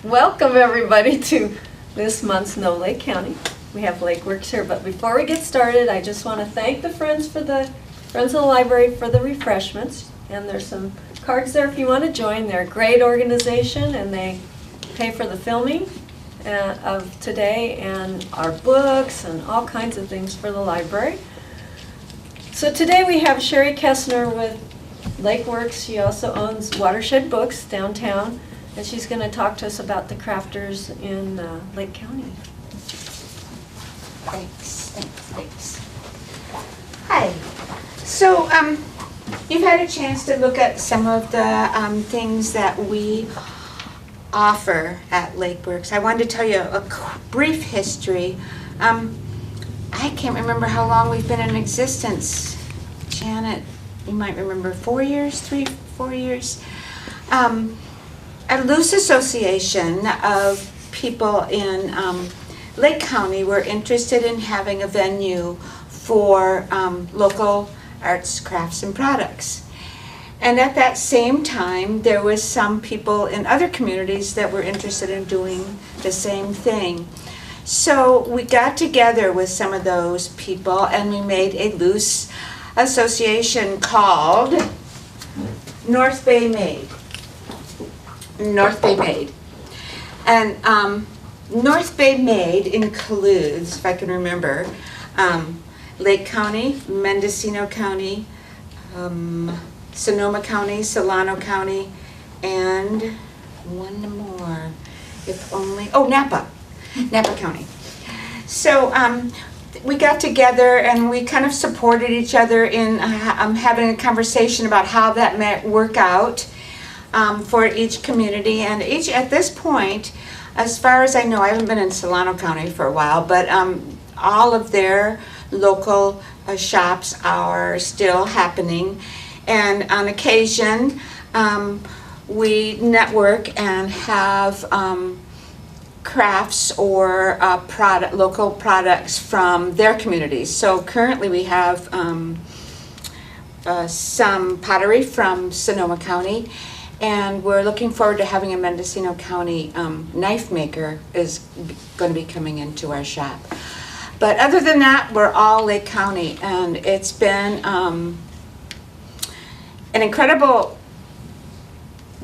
Welcome everybody to this month's No Lake County. We have LakeWorks here, but before we get started, I just want to thank the Friends of the Library for the refreshments. And there's some cards there if you want to join. They're a great organization, and they pay for the filming of today and our books and all kinds of things for the library. So today we have Sherry Kessner with LakeWorks. She also owns Watershed Books downtown, and she's going to talk to us about the crafters in Lake County. Thanks. Hi. So you've had a chance to look at some of the things that we offer at LakeWorks. I wanted to tell you a brief history. I can't remember how long we've been in existence. Janet, you might remember 4 years, 4 years. A loose association of people in Lake County were interested in having a venue for local arts, crafts, and products. And at that same time, there was some people in other communities that were interested in doing the same thing. So we got together with some of those people and we made a loose association called North Bay Made. And North Bay Made includes, if I can remember, Lake County, Mendocino County, Sonoma County, Solano County, and one more, if only, Napa County. So we got together and we kind of supported each other in having a conversation about how that might work out for each community. And at this point, as far as I know, I haven't been in Solano County for a while, but all of their local shops are still happening. And on occasion, we network and have crafts or local products from their communities. So currently we have some pottery from Sonoma County, and we're looking forward to having a Mendocino County knife maker is going to be coming into our shop. But other than that, we're all Lake County, and it's been an incredible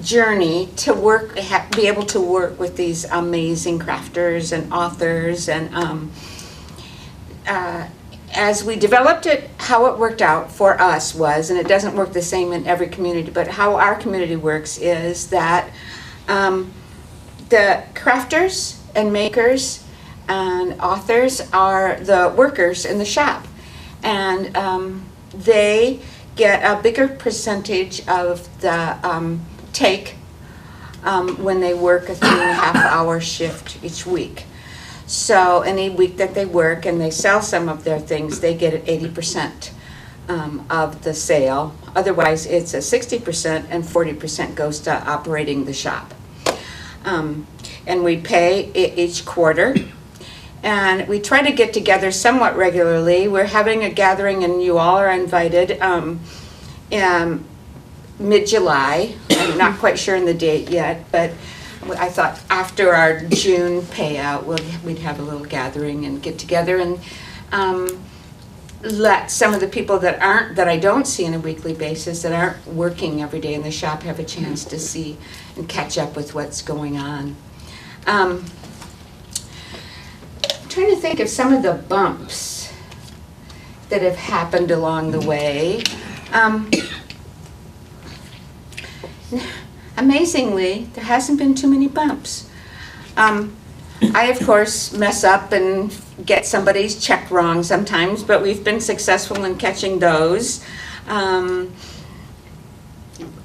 journey to be able to work with these amazing crafters and authors. And as we developed it, how it worked out for us was, and it doesn't work the same in every community, but how our community works is that the crafters and makers and authors are the workers in the shop, and they get a bigger percentage of the take when they work a 3.5-hour shift each week. So any week that they work and they sell some of their things, they get 80% of the sale. Otherwise, it's a 60% and 40% goes to operating the shop. And we pay each quarter. And we try to get together somewhat regularly. We're having a gathering, and you all are invited in mid-July. I'm not quite sure on the date yet, but I thought after our June payout, we'd have a little gathering and get together and let some of the people that I don't see on a weekly basis, that aren't working every day in the shop, have a chance to see and catch up with what's going on. I'm trying to think of some of the bumps that have happened along the way. Amazingly, there hasn't been too many bumps. I, of course, mess up and get somebody's check wrong sometimes, but we've been successful in catching those.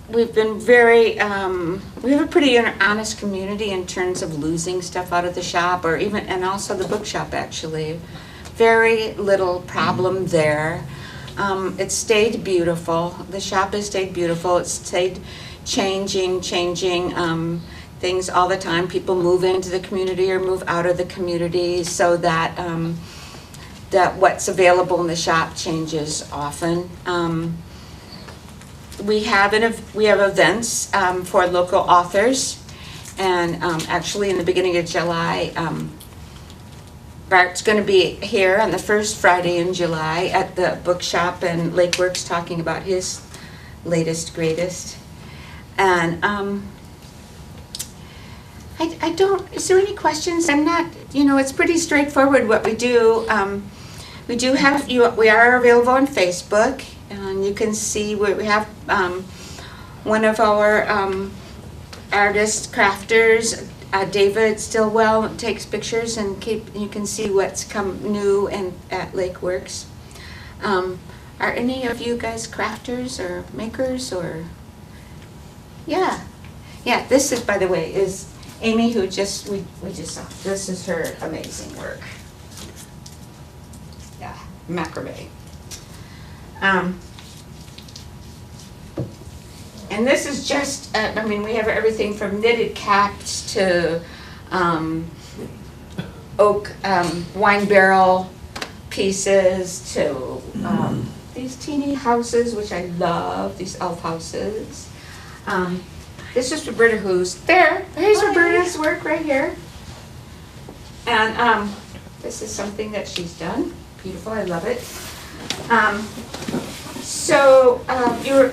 We've been we have a pretty honest community in terms of losing stuff out of the shop, and also the bookshop, actually. Very little problem there. It stayed beautiful. The shop has stayed beautiful. It's stayed changing things all the time. People move into the community or move out of the community, so that that what's available in the shop changes often. We have events for local authors, And actually, in the beginning of July, Bart's going to be here on the first Friday in July at the bookshop and LakeWorks talking about his latest, greatest. And I don't, is there any questions? I'm not, it's pretty straightforward what we do. We do have, we are available on Facebook, and you can see where we have one of our artists, crafters, David Stillwell, takes pictures, and you can see what's come new and at LakeWorks. Are any of you guys crafters or makers or? Yeah, this is, by the way, is Amy, who we just saw. This is her amazing work. Yeah, macrame. And this is just, we have everything from knitted caps to oak wine barrel pieces to these teeny houses, which I love, these elf houses. This is Roberta, who's there. Here's Roberta's work right here. And this is something that she's done. Beautiful, I love it. So you're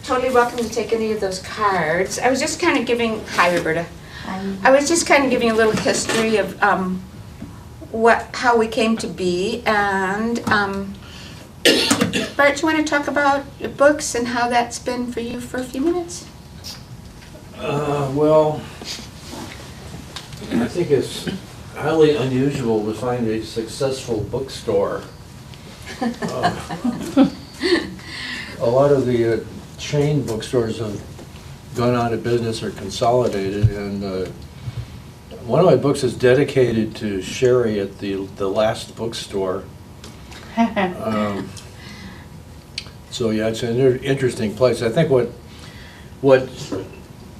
totally welcome to take any of those cards. I was just kind of giving, hi Roberta. Hi. I was just kind of giving a little history of how we came to be, and Bart, you want to talk about your books and how that's been for you for a few minutes? Well, I think it's highly unusual to find a successful bookstore. A lot of the chain bookstores have gone out of business or consolidated, and one of my books is dedicated to Sherry at the last bookstore. So yeah, it's an interesting place. I think what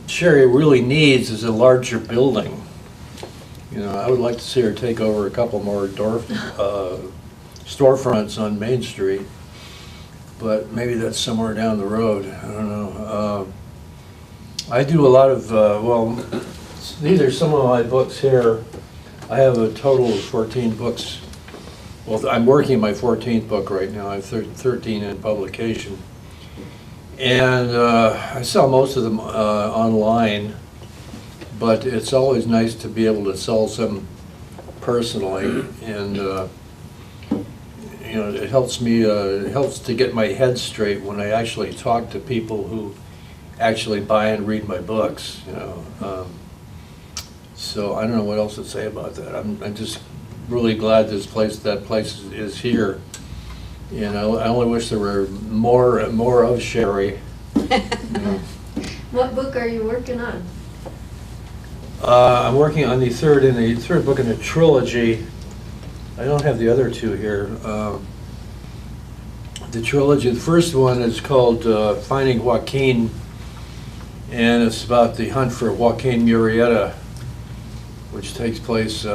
Sherry really needs is a larger building. I would like to see her take over a couple more storefronts on Main Street, but maybe that's somewhere down the road. I don't know. I do a lot of, these are some of my books here. I have a total of 14 books. Well, I'm working my 14th book right now. I have 13 in publication. And I sell most of them online, but it's always nice to be able to sell some personally, and it helps me, it helps to get my head straight when I actually talk to people who actually buy and read my books, So I don't know what else to say about that. I'm just really glad that place is here. I only wish there were more of Sherry. What book are you working on? I'm working on the third book in the trilogy. I don't have the other two here. The trilogy, the first one is called Finding Joaquin, and it's about the hunt for Joaquin Murrieta, which takes place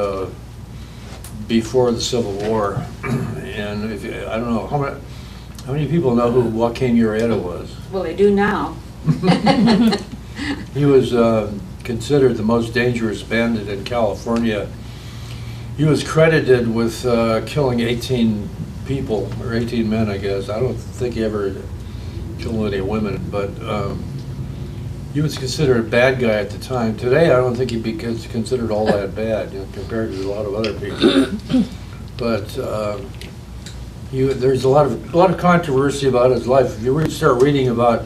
before the Civil War. And I don't know, how many people know who Joaquin Murrieta was? Well, they do now. He was considered the most dangerous bandit in California. He was credited with killing 18 people, or 18 men, I guess. I don't think he ever killed any women, but he was considered a bad guy at the time. Today, I don't think he'd be considered all that bad, compared to a lot of other people. But there's a lot of controversy about his life. If you start reading about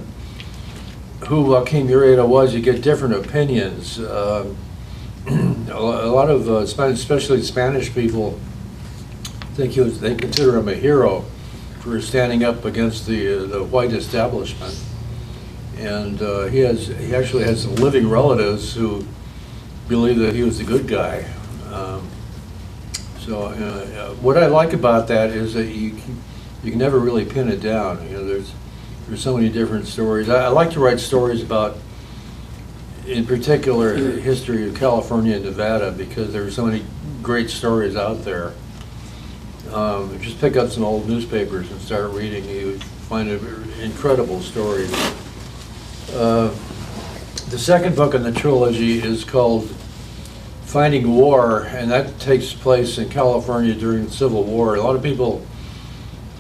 who Joaquin Murrieta was, you get different opinions. A lot of, especially Spanish people, they consider him a hero for standing up against the white establishment. And he actually has some living relatives who believe that he was the good guy. So what I like about that is that you can never really pin it down. There's so many different stories. I like to write stories about, in particular, the history of California and Nevada, because there are so many great stories out there. Just pick up some old newspapers and start reading. You would find incredible stories. The second book in the trilogy is called Finding War, and that takes place in California during the Civil War. A lot of people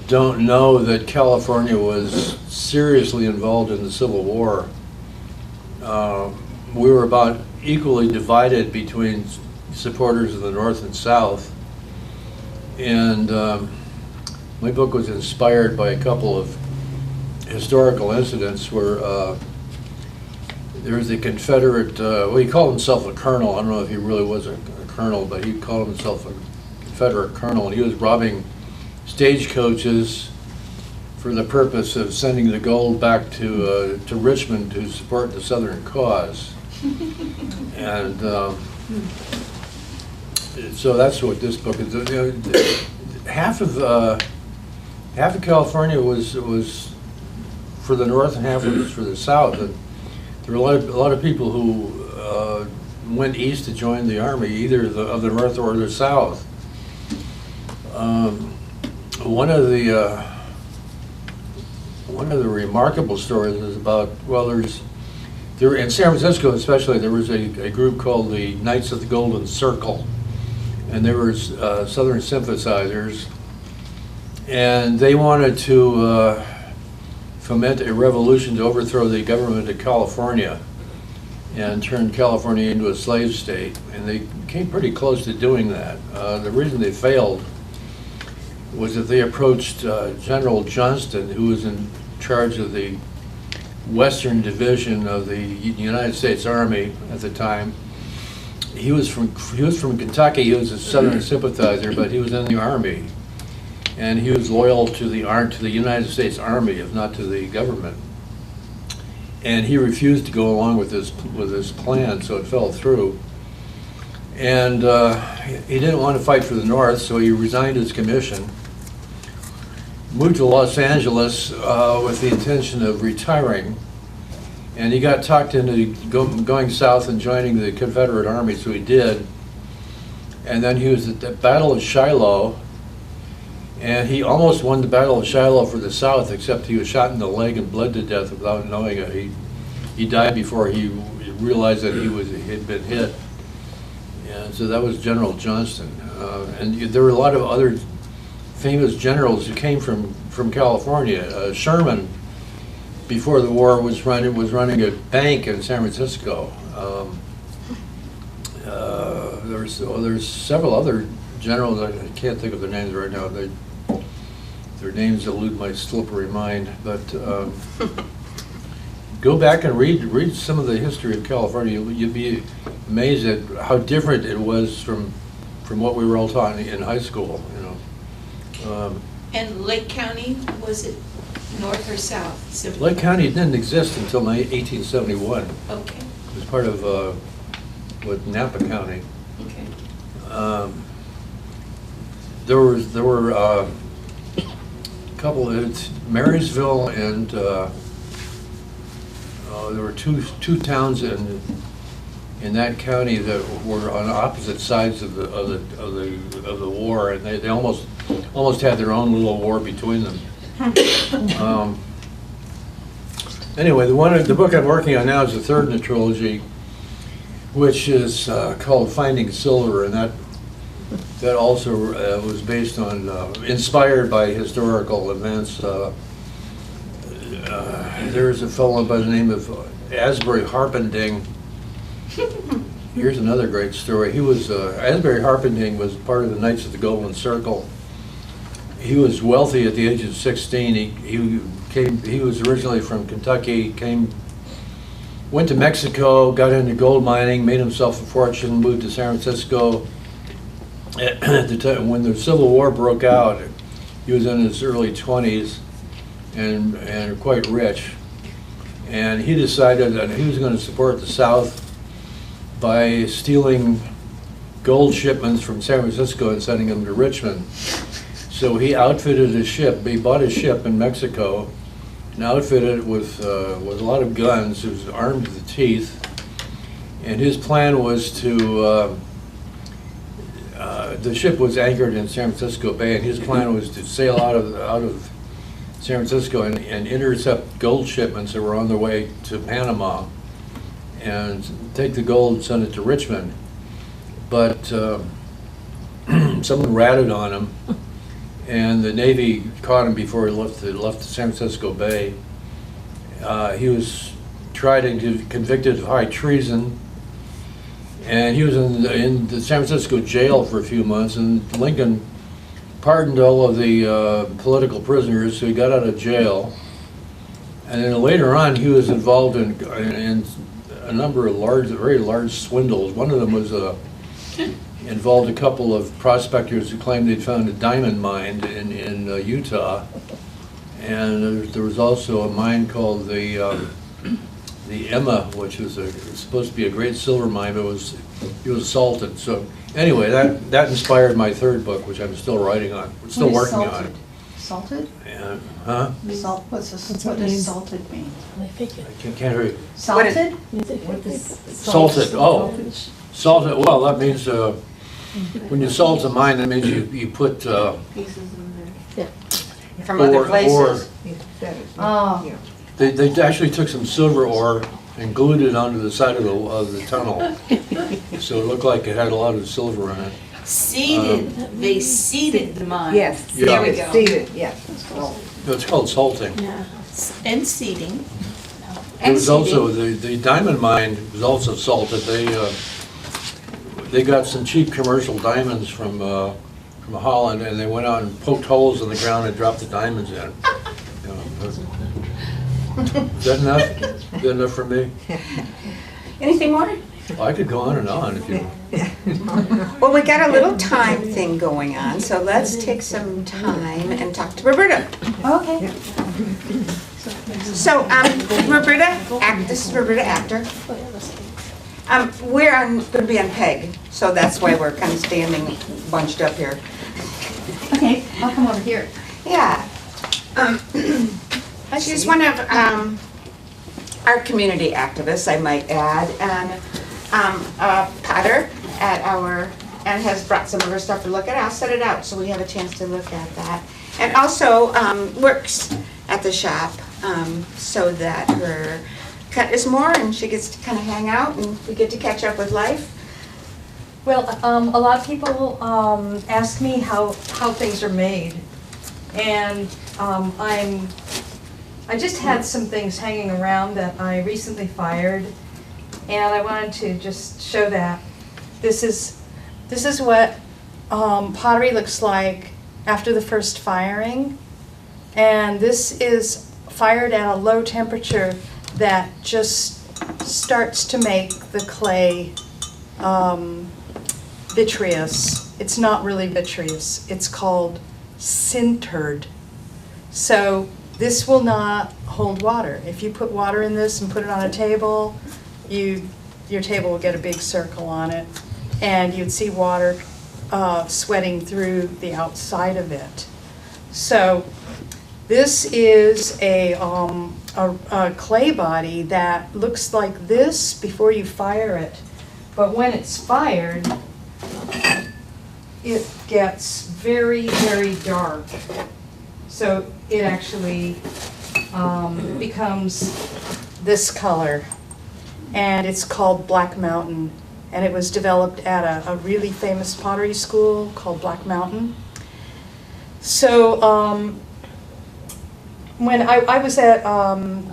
don't know that California was seriously involved in the Civil War. We were about equally divided between supporters of the North and South. And my book was inspired by a couple of historical incidents where there was a Confederate, well, he called himself a colonel. I don't know if he really was a colonel, but he called himself a Confederate colonel, and he was robbing stagecoaches for the purpose of sending the gold back to Richmond to support the Southern cause. And so that's what this book is. You know, half of California was for the North and half was for the South. And there were a lot of people who went east to join the army, either of the North or the South. One of the remarkable stories is about, well, there in San Francisco especially, there was a group called the Knights of the Golden Circle, and they were Southern sympathizers, and they wanted to foment a revolution to overthrow the government of California and turn California into a slave state, and they came pretty close to doing that. The reason they failed was that they approached General Johnston, who was in charge of the Western Division of the United States Army at the time. He was from Kentucky. He was a Southern sympathizer, but he was in the Army, and he was loyal to the United States Army, if not to the government. And he refused to go along with this plan, so it fell through. And he didn't want to fight for the North, so he resigned his commission, moved to Los Angeles with the intention of retiring, and he got talked into going south and joining the Confederate Army, so he did. And then he was at the Battle of Shiloh, and he almost won the Battle of Shiloh for the South, except he was shot in the leg and bled to death without knowing it. He died before he realized that he had been hit. And so that was General Johnston. And there were a lot of other famous generals who came from California. Sherman, before the war, was running a bank in San Francisco. There's several other generals. I can't think of their names right now. Their names elude my slippery mind. But go back and read some of the history of California. You'd be amazed at how different it was from what we were all taught in high school. You know. And Lake County, was it north or south? Lake County didn't exist until 1871. Okay. It was part of Napa County. Okay. There were a couple. It's Marysville and there were two towns in that county that were on opposite sides of the war, and they almost had their own little war between them. Anyway, the book I'm working on now is the third in the trilogy, which is called Finding Silver, and that also was based on, inspired by historical events. There's a fellow by the name of Asbury Harpending. Here's another great story. He was Asbury Harpending was part of the Knights of the Golden Circle. He was wealthy at the age of 16. He was originally from Kentucky. Went to Mexico, got into gold mining, made himself a fortune, moved to San Francisco. At the time when the Civil War broke out, he was in his early 20s and quite rich. And he decided that he was going to support the South by stealing gold shipments from San Francisco and sending them to Richmond. So he outfitted a ship. He bought a ship in Mexico and outfitted it with a lot of guns. It was armed to the teeth. And his plan was to, the ship was anchored in San Francisco Bay, and his plan was to sail out of San Francisco and intercept gold shipments that were on their way to Panama, and take the gold and send it to Richmond. But someone ratted on him, and the Navy caught him before he left the San Francisco Bay. He was tried and convicted of high treason, and he was in the San Francisco jail for a few months, and Lincoln pardoned all of the political prisoners, so he got out of jail. And then later on, he was involved in a number of very large swindles. One of them was involved a couple of prospectors who claimed they'd found a diamond mine in Utah. And there was also a mine called the Emma, which was supposed to be a great silver mine, but it was salted. So anyway, that inspired my third book, which I'm still writing on. We're still working on it. Salted? And, huh? Salt, what does salted mean? I can't hear you. Salted? Salted, oh. Salted, well, that means when you salt a mine, that means you put Pieces in there. From other places. Oh, they actually took some silver ore and glued it onto the side of the tunnel. So it looked like it had a lot of silver in it. Seeded, they seeded the mine. Yes. Yeah. There we go. Seeded, yes. It's called salting. And seeding. It was also, the diamond mine was also salted. They got some cheap commercial diamonds from Holland, and they went out and poked holes in the ground and dropped the diamonds in. Is that enough? Good enough for me? Anything more? Well, I could go on and on if you... Well, we got a little time thing going on, so let's take some time and talk to Roberta. okay. So, Roberta, this is Roberta, actor. We're going to be on PEG, so that's why we're kind of standing bunched up here. Okay, I'll come over here. Yeah. She's one of our community activists, I might add, and a potter at and has brought some of her stuff to look at. I'll set it out so we have a chance to look at that. And also works at the shop so that her cut is more and she gets to kind of hang out and we get to catch up with life. Well, a lot of people ask me how things are made, and I just had some things hanging around that I recently fired, and I wanted to just show that. This is what pottery looks like after the first firing, and this is fired at a low temperature that just starts to make the clay vitreous. It's not really vitreous, it's called sintered. So this will not hold water. If you put water in this and put it on a table, your table will get a big circle on it, and you'd see water sweating through the outside of it. So this is a clay body that looks like this before you fire it, but when it's fired, it gets very, very dark. So it actually becomes this color, and it's called Black Mountain, and it was developed at a really famous pottery school called Black Mountain. So when I was at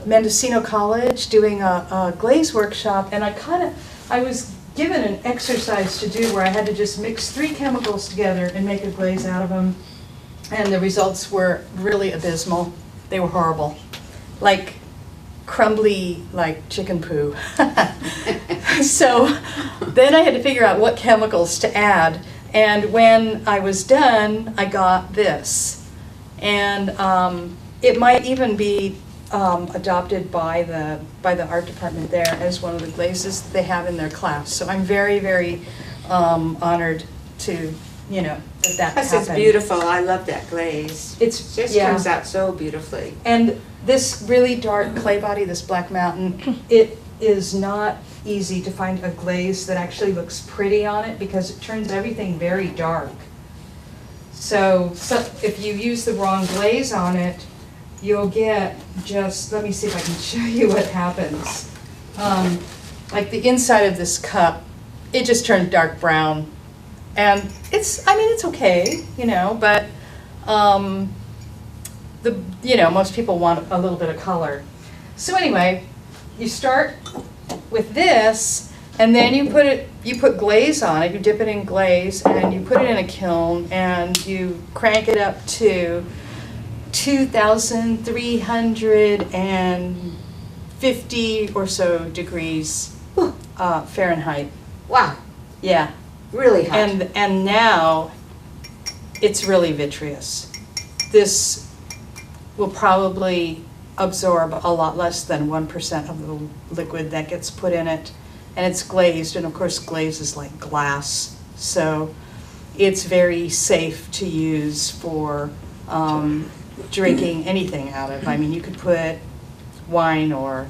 Mendocino College doing a glaze workshop, and I was given an exercise to do where I had to just mix 3 chemicals together and make a glaze out of them, and the results were really abysmal. They were horrible, like crumbly, like chicken poo. So then I had to figure out what chemicals to add, and when I was done, I got this, and it might even be adopted by the art department there as one of the glazes they have in their class. So I'm very, very honored to, that Plus happened. it's beautiful, I love that glaze. It It's just yeah. comes out so beautifully. And this really dark clay body, this Black Mountain, it is not easy to find a glaze that actually looks pretty on it because it turns everything very dark. So if you use the wrong glaze on it, you'll get just, let me see if I can show you what happens. like the inside of this cup, it just turned dark brown. And it's okay, but most people want a little bit of color. So anyway, you start with this, and then you put glaze on it, you dip it in glaze, and you put it in a kiln, and you crank it up to 2,350 or so degrees Fahrenheit. Wow, Yeah. really hot. And now it's really vitreous. This will probably absorb a lot less than 1% of the liquid that gets put in it. And it's glazed, and of course glaze is like glass. So it's very safe to use for drinking anything out of. I mean, you could put wine or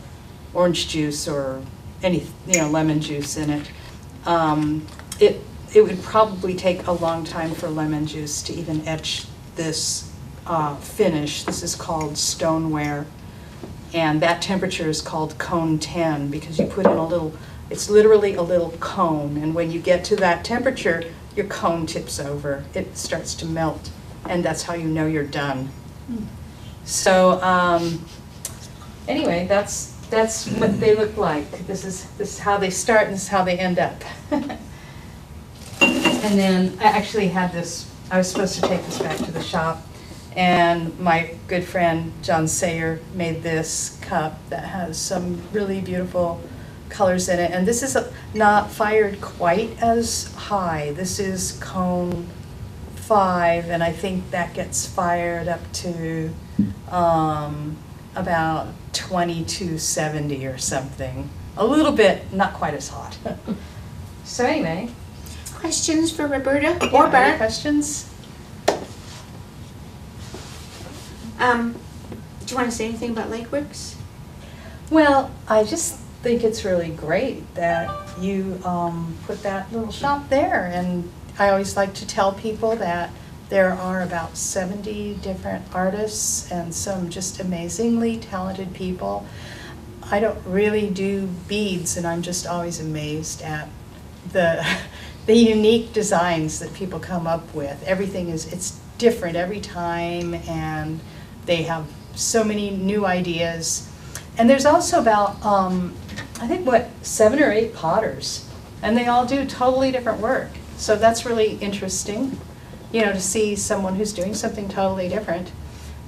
orange juice or lemon juice in it. It would probably take a long time for lemon juice to even etch this finish. This is called stoneware, and that temperature is called cone 10 because you put in it's literally a little cone, and when you get to that temperature, your cone tips over. It starts to melt, and that's how you know you're done. So anyway, that's what they look like. This is how they start, and this is how they end up. And then I actually had this, I was supposed to take this back to the shop, and my good friend John Sayer made this cup that has some really beautiful colors in it. And this is not fired quite as high. This is cone 5, and I think that gets fired up to about 2270 or something. A little bit, not quite as hot. So anyway. Questions for Roberta Yeah, or any Bart? questions? Do you want to say anything about LakeWorks? Well, I just think it's really great that you put that little shop there, and I always like to tell people that there are about 70 different artists and some just amazingly talented people. I don't really do beads, and I'm just always amazed at the unique designs that people come up with. It's different every time, and they have so many new ideas. And there's also about, I think, 7 or 8 potters, and they all do totally different work. So that's really interesting, to see someone who's doing something totally different.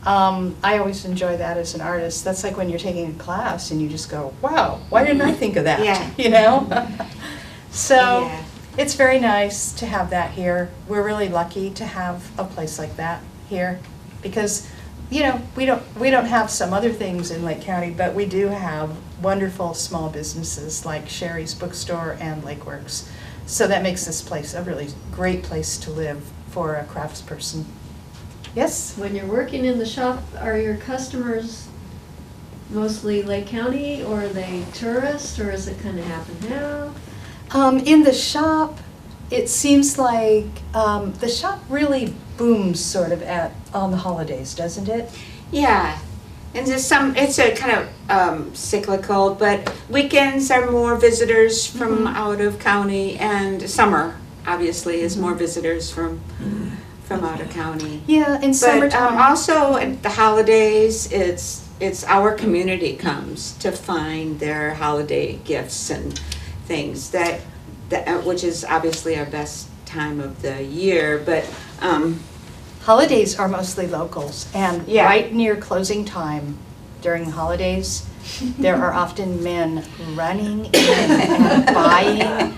I always enjoy that as an artist. That's like when you're taking a class and you just go, wow, why didn't I think of that? Yeah. So Yeah. it's very nice to have that here. We're really lucky to have a place like that here because, we don't have some other things in Lake County, but we do have wonderful small businesses like Sherry's Bookstore and LakeWorks. So that makes this place a really great place to live for a craftsperson. Yes? When you're working in the shop, are your customers mostly Lake County, or are they tourists, or is it kind of half and half? In the shop, it seems like the shop really booms sort of on the holidays, doesn't it? Yeah, and it's a kind of cyclical, but weekends are more visitors from out of county, and summer obviously is more visitors from out of county. Yeah, in But summertime. also at the holidays, it's our community comes to find their holiday gifts and things that which is obviously our best time of the year, but Holidays are mostly locals, and Yeah. right near closing time during the holidays, there are often men running in and buying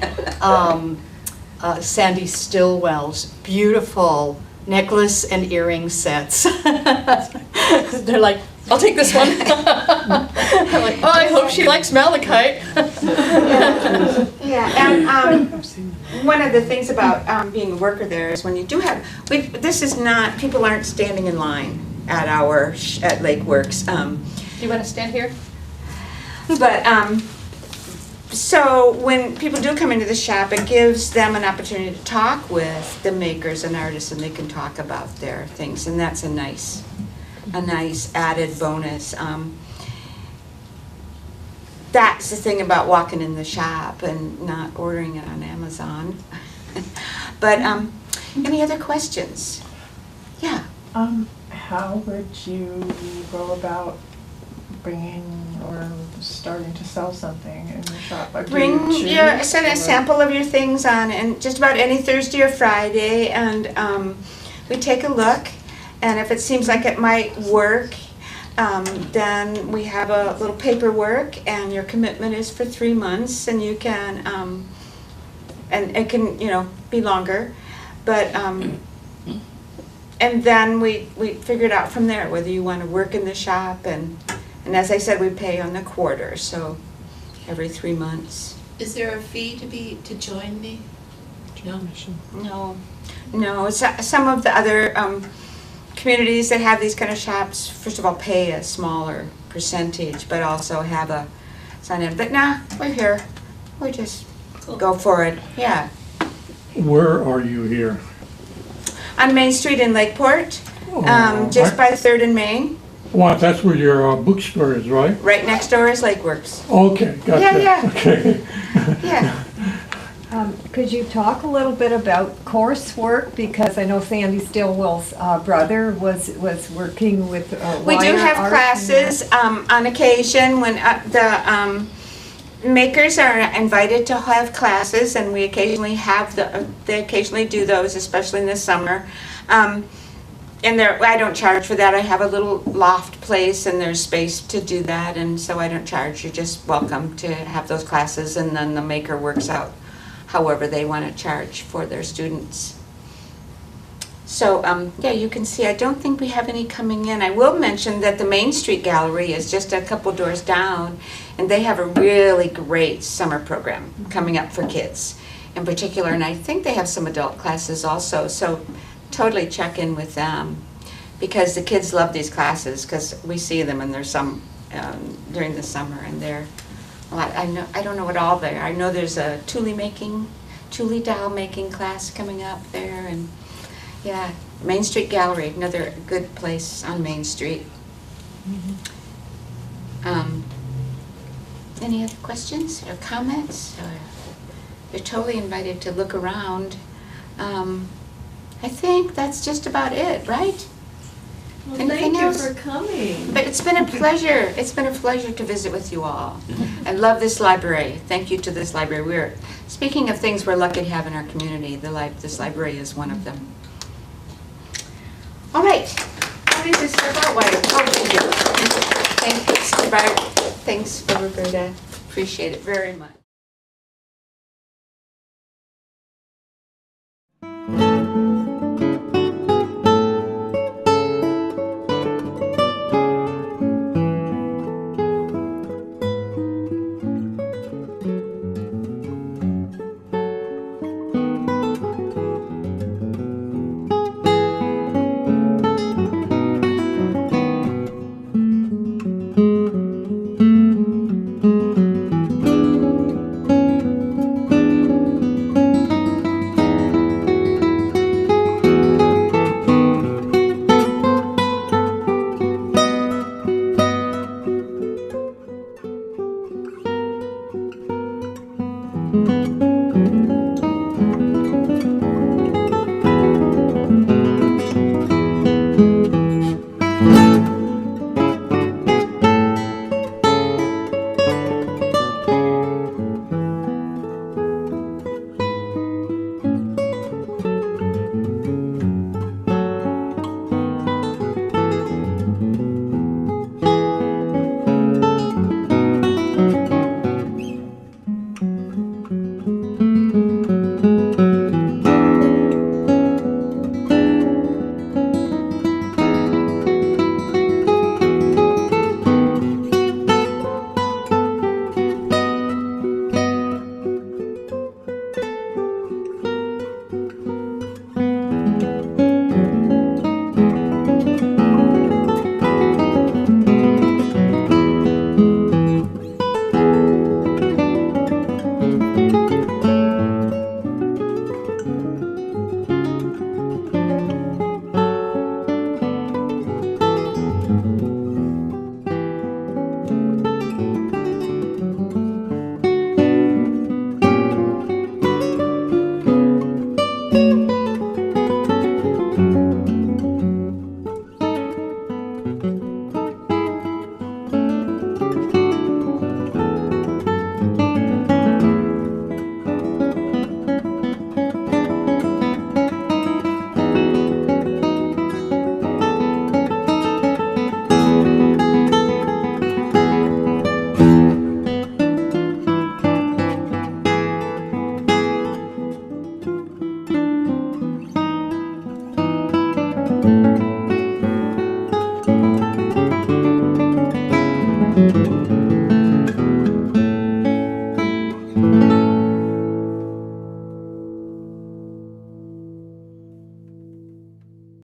Sandy Stillwell's beautiful necklace and earring sets. They're like, I'll take this one. I'm like, oh, I hope she likes malachite. yeah, and one of the things about being a worker there is when you do have, people aren't standing in line at at LakeWorks. Do you want to stand here? But so when people do come into the shop, it gives them an opportunity to talk with the makers and artists, and they can talk about their things, and that's a nice added bonus. that's the thing about walking in the shop and not ordering it on Amazon. But any other questions? Yeah. How would you go about bringing or starting to sell something in your shop? Like, do you Bring choose, send a or- sample of your things on, and just about any Thursday or Friday, and we take a look, and if it seems like it might work, then we have a little paperwork, and your commitment is for 3 months, and you can, and it can, be longer, but, and then we figure it out from there, whether you want to work in the shop, and as I said, we pay on the quarter, so every 3 months. Is there a fee to join the? No. No, some of the other communities that have these kind of shops, first of all, pay a smaller percentage, but also have a sign-in. But nah, we're here. We just go for it. Yeah. Where are you here? On Main Street in Lakeport, Oh, just right. by 3rd and Main. Well, that's where your bookstore is, right? Right next door is LakeWorks. Okay, gotcha. Yeah. Okay. Yeah. Could you talk a little bit about coursework? Because I know Sandy Stillwell's brother was working with We do wire have art and classes on occasion when the makers are invited to have classes, and we occasionally have they occasionally do those, especially in the summer. And I don't charge for that. I have a little loft place, and there's space to do that, and so I don't charge. You're just welcome to have those classes, and then the maker works out however they want to charge for their students. So, yeah, you can see, I don't think we have any coming in. I will mention that the Main Street Gallery is just a couple doors down, and they have a really great summer program coming up for kids in particular, and I think they have some adult classes also, so totally check in with them, because the kids love these classes, because we see them, and there's some during the summer, and they're a lot. I don't know what all they are. I know there's a Thule doll making class coming up there, and yeah, Main Street Gallery, another good place on Main Street. Any other questions or comments? Or you're totally invited to look around. I think that's just about it, right? Well, Anything thank else? you for coming. But it's been a pleasure. It's been a pleasure to visit with you all. I love this library. Thank you to this library. Speaking of things we're lucky to have in our community, this library is one of them. All right. How does this start out? Thank you, Mr. Bart. Thanks, Roberta. Appreciate it very much.